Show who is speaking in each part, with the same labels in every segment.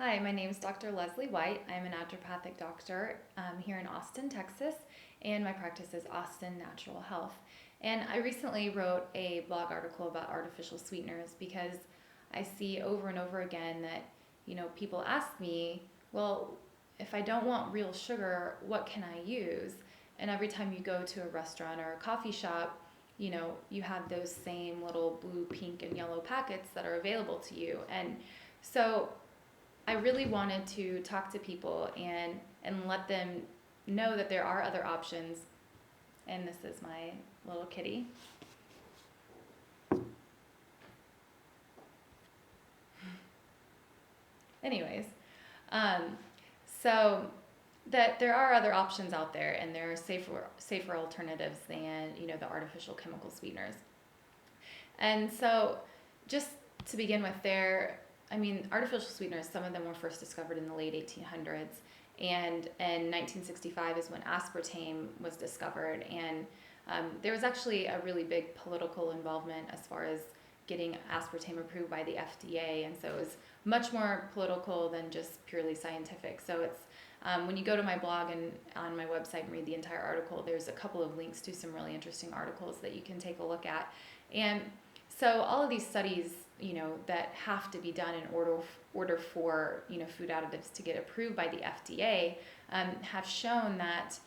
Speaker 1: Hi, my name is Dr. Leslie White. I'm a naturopathic doctor here in Austin, Texas, and my practice is Austin Natural Health. And I recently wrote a blog article about artificial sweeteners because I see over and over again that, people ask me, well, if I don't want real sugar, what can I use? And every time you go to a restaurant or a coffee shop, you have those same little blue, pink, and yellow packets that are available to you. And so I really wanted to talk to people and let them know that there are other options. And this is my little kitty. Anyways, um, so that there are other options out there, and there are safer alternatives than the artificial chemical sweeteners. And so, just to begin with, artificial sweeteners, some of them were first discovered in the late 1800s. And in 1965 is when aspartame was discovered. And there was actually a really big political involvement as far as getting aspartame approved by the FDA. And so it was much more political than just purely scientific. So it's when you go to my blog and on my website and read the entire article, there's a couple of links to some really interesting articles that you can take a look at. And so all of these studies, that have to be done in order for food additives to get approved by the FDA, have shown that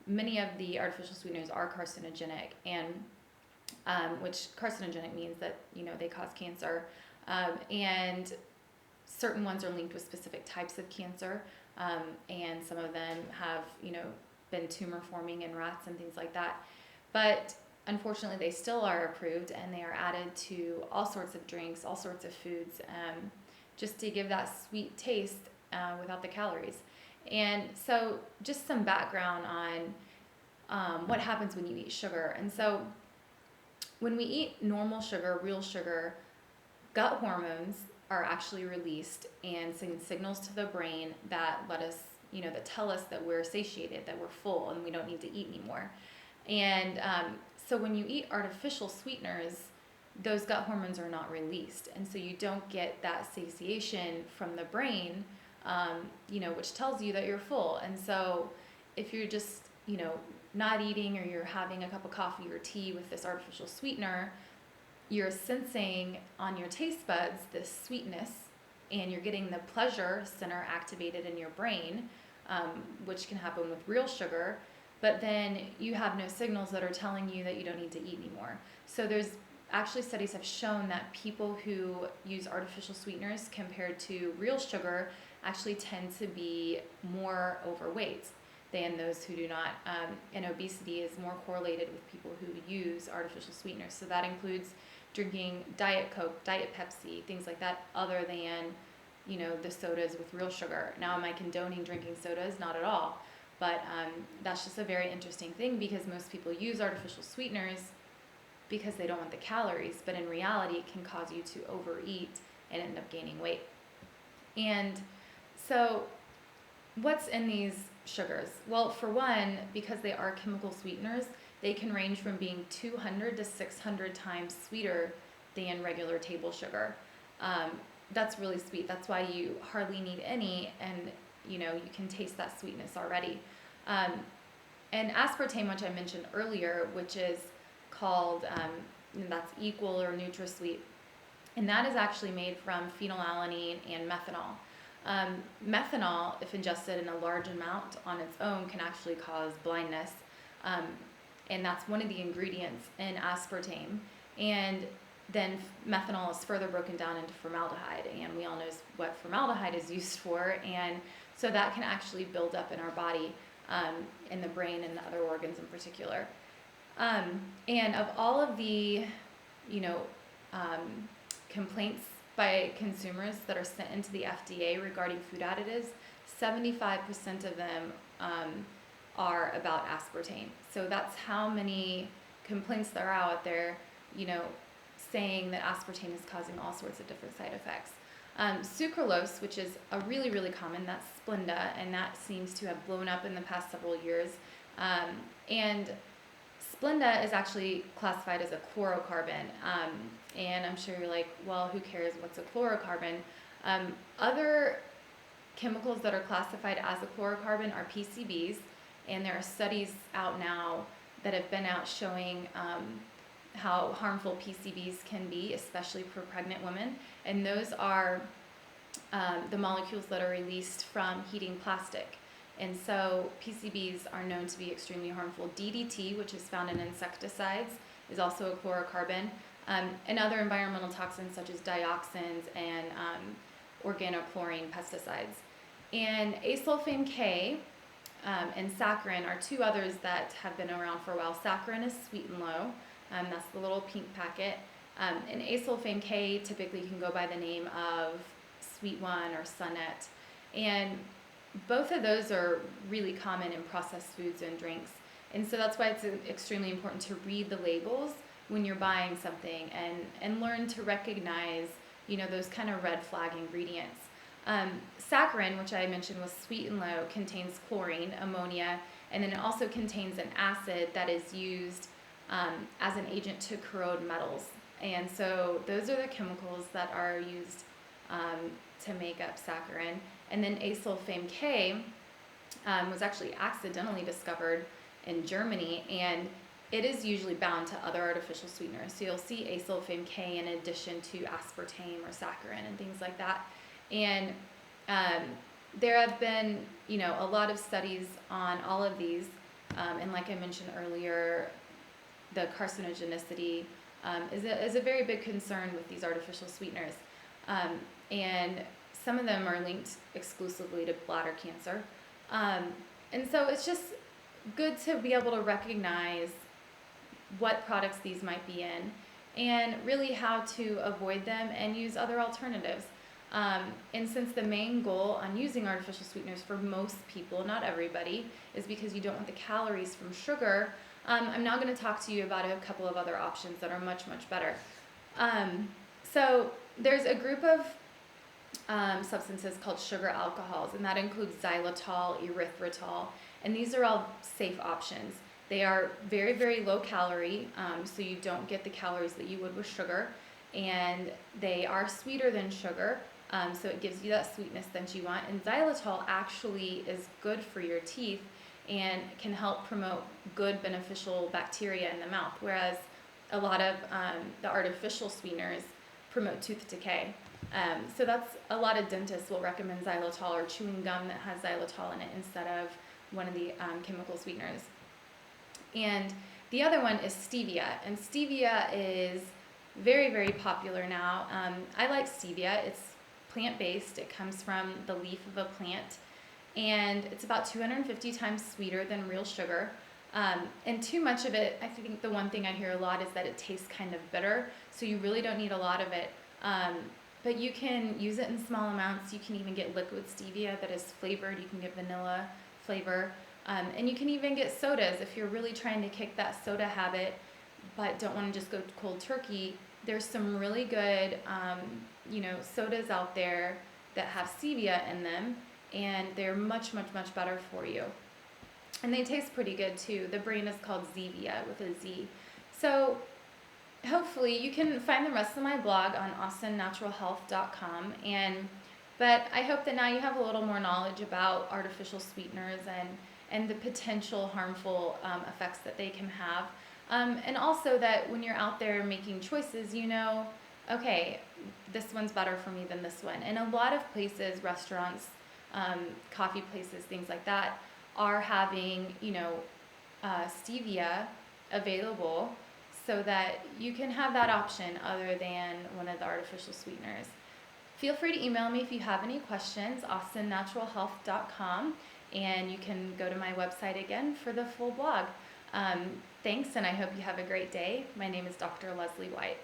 Speaker 1: many of the artificial sweeteners are carcinogenic, and which carcinogenic means that they cause cancer, and certain ones are linked with specific types of cancer, and some of them have been tumor forming in rats and things like that, but unfortunately, they still are approved, and they are added to all sorts of drinks, all sorts of foods, just to give that sweet taste without the calories. And so, just some background on what happens when you eat sugar. And so, when we eat normal sugar, real sugar, gut hormones are actually released and send signals to the brain that let us, that tell us that we're satiated, that we're full, and we don't need to eat anymore. And so when you eat artificial sweeteners, those gut hormones are not released. And so you don't get that satiation from the brain, which tells you that you're full. And so if you're just, not eating, or you're having a cup of coffee or tea with this artificial sweetener, you're sensing on your taste buds this sweetness, and you're getting the pleasure center activated in your brain, which can happen with real sugar. But then you have no signals that are telling you that you don't need to eat anymore. So there's actually studies have shown that people who use artificial sweeteners compared to real sugar actually tend to be more overweight than those who do not. And obesity is more correlated with people who use artificial sweeteners. So that includes drinking Diet Coke, Diet Pepsi, things like that, other than, the sodas with real sugar. Now, am I condoning drinking sodas? Not at all. But that's just a very interesting thing, because most people use artificial sweeteners because they don't want the calories, but in reality it can cause you to overeat and end up gaining weight. And so what's in these sugars? Well, for one, because they are chemical sweeteners, they can range from being 200 to 600 times sweeter than regular table sugar. That's really sweet. That's why you hardly need any, and you can taste that sweetness already. And aspartame, which I mentioned earlier, which is called, that's equal or NutraSweet, and that is actually made from phenylalanine and methanol. Methanol, if ingested in a large amount on its own, can actually cause blindness, and that's one of the ingredients in aspartame. And then methanol is further broken down into formaldehyde, and we all know what formaldehyde is used for, and so that can actually build up in our body, in the brain and the other organs in particular. And of all of the, complaints by consumers that are sent into the FDA regarding food additives, 75% of them are about aspartame. So that's how many complaints there are out there, saying that aspartame is causing all sorts of different side effects. Sucralose, which is a really, really common, that's Splenda, and that seems to have blown up in the past several years. And Splenda is actually classified as a chlorocarbon, and I'm sure you're like, well, who cares? What's a chlorocarbon? Other chemicals that are classified as a chlorocarbon are PCBs, and there are studies out now that have been out showing how harmful PCBs can be, especially for pregnant women. And those are the molecules that are released from heating plastic. And so PCBs are known to be extremely harmful. DDT, which is found in insecticides, is also a chlorocarbon. And other environmental toxins such as dioxins and organochlorine pesticides. And asulfame K and saccharin are two others that have been around for a while. Saccharin is sweet and low. That's the little pink packet. And asulfame K typically can go by the name of Sweet One or Sunnet. And both of those are really common in processed foods and drinks. And so that's why it's extremely important to read the labels when you're buying something and learn to recognize, those kind of red flag ingredients. Saccharin, which I mentioned was sweet and low, contains chlorine, ammonia, and then it also contains an acid that is used as an agent to corrode metals. And so those are the chemicals that are used to make up saccharin. And then asulfame K was actually accidentally discovered in Germany, and it is usually bound to other artificial sweeteners. So you'll see asulfame K in addition to aspartame or saccharin and things like that. And there have been, a lot of studies on all of these. And like I mentioned earlier, the carcinogenicity is a very big concern with these artificial sweeteners. And some of them are linked exclusively to bladder cancer. And so it's just good to be able to recognize what products these might be in and really how to avoid them and use other alternatives. And since the main goal on using artificial sweeteners for most people, not everybody, is because you don't want the calories from sugar, I'm now going to talk to you about a couple of other options that are much, much better. So there's a group of substances called sugar alcohols, and that includes xylitol, erythritol, and these are all safe options. They are very, very low calorie, so you don't get the calories that you would with sugar, and they are sweeter than sugar, so it gives you that sweetness that you want. And xylitol actually is good for your teeth and can help promote good beneficial bacteria in the mouth, whereas a lot of the artificial sweeteners promote tooth decay. So that's a lot of dentists will recommend xylitol or chewing gum that has xylitol in it instead of one of the chemical sweeteners. And the other one is stevia, and stevia is very, very popular now. I like stevia. It's plant-based. It comes from the leaf of a plant, and it's about 250 times sweeter than real sugar. And too much of it, I think the one thing I hear a lot is that it tastes kind of bitter, so you really don't need a lot of it. But you can use it in small amounts. You can even get liquid stevia that is flavored. You can get vanilla flavor. And you can even get sodas if you're really trying to kick that soda habit but don't want to just go cold turkey. There's some really good, sodas out there that have stevia in them, and they're much, much, much better for you. And they taste pretty good too. The brand is called Zevia with a Z. So hopefully you can find the rest of my blog on austinnaturalhealth.com. But I hope that now you have a little more knowledge about artificial sweeteners and the potential harmful effects that they can have. And also that when you're out there making choices, okay, this one's better for me than this one. And a lot of places, restaurants, coffee places, things like that, are having, stevia available so that you can have that option other than one of the artificial sweeteners. Feel free to email me if you have any questions, austinnaturalhealth.com, and you can go to my website again for the full blog. Thanks, and I hope you have a great day. My name is Dr. Leslie White.